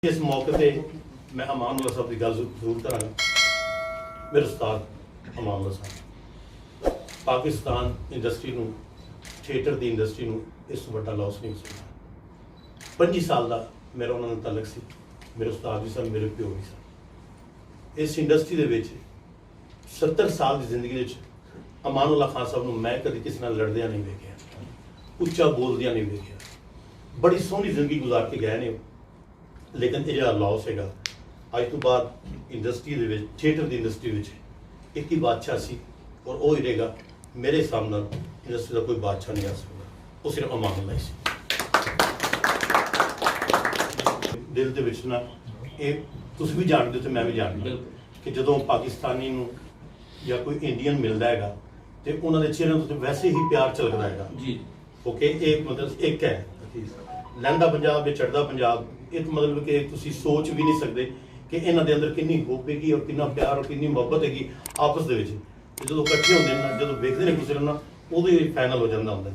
इस मौके पर मैं अमानुल्लाह साहब की गल जरूर करांगा। मेरे उस्ताद अमानुल्लाह साहब पाकिस्तान इंडस्ट्री नूं थिएटर की इंडस्ट्री नूं इस वड्डा लॉस नहीं सुना। 25 साल का मेरा उन्होंने तलक सी। मेरे उस्ताद भी सन, मेरे प्यो भी सन। इस इंडस्ट्री दे विच 70 साल की जिंदगी अमानुल्लाह खान साहब नूं मैं कभी किसी नाल लड़दियां नहीं वेखिया, उच्चा बोलदियां नहीं वेखिया। बड़ी सोहनी जिंदगी गुजार के गए ने। लेकिन यह जो लॉस है अज तो बाद इंडस्ट्री थिएटर की इंडस्ट्री में एक ही बादशाह सी और वो ही रहेगा। मेरे सामने इंडस्ट्री का कोई बादशाह नहीं आ सकता, वो सिर्फ अमानुल्लाह ही सी। दिल के विच ना ये तुसीं भी जानते हो तो मैं भी जानता कि जो पाकिस्तानी नूं या कोई इंडियन मिलता है तो उन्होंने चेहरे तो वैसे ही प्यार झलकदा है। ओके, एक मतलब एक है लहंदा पंजाब या चढ़दा पंजाब। एक मतलब कि तुसी सोच भी नहीं सकते कि इन्हां दे अंदर कितनी होपेगी और कितना प्यार और कितनी मुहब्बत हैगी आपस दे विच। जो इकट्ठे होंदे ना, जो वेखदे ने दूसरे ना, उदों ही फाइनल हो जाता होंदा।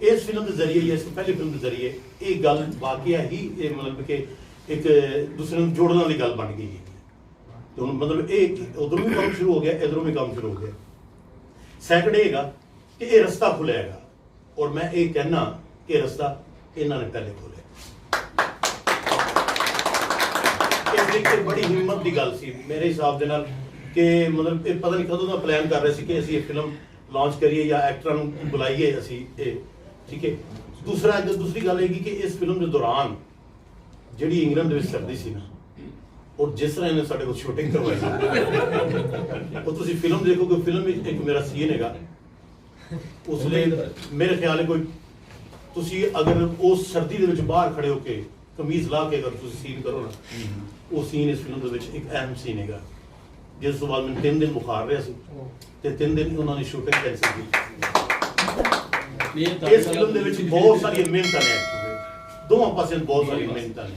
इस फिल्म के जरिए या इस पहली फिल्म के जरिए ये गल वाकया ही मतलब कि एक दूसरे को जोड़ने वाली गल बन गई है। तो मतलब ये उधरों भी काम शुरू हो गया, इधरों भी काम शुरू हो गया। सैकंड ये कि ये रस्ता खुलेगा और मैं ये कहना कि रास्ता इन्होंने पहले खोलिया। एक बड़ी हिम्मत की गल सी मेरे हिसाब के नाल कि मतलब पता नहीं कदों का प्लान कर रहे थे कि असीं ये फिल्म लॉन्च करिए या एक्टरां नूं बुलाइए असीं। ठीक है। दूसरी गल है कि इस फिल्म के दौरान जिहड़ी इंग्लैंड में सर्दी सी ना, और जिस तरह इन्हें साडे कोल शूटिंग करवाई और तुसीं फिल्म देखोगे, फिल्म में एक मेरा सीन है उसले मेरे ख्याल है कोई तुसी अगर उस सर्दी दे विच बाहर खड़े होके कमीज ला के अगर तुसी सीन करो ना, वो सीन इस फिल्म दे विच एक अहम सीन है जिस बाद मैंने 3 दिन बुखार रहा सी ते 3 दिन उन्होंने शूटिंग कैंसिल की। इस फिल्म दे विच बहुत सारी मेहनतां ने, दोवां पासे बहुत सारी मेहनतां ने।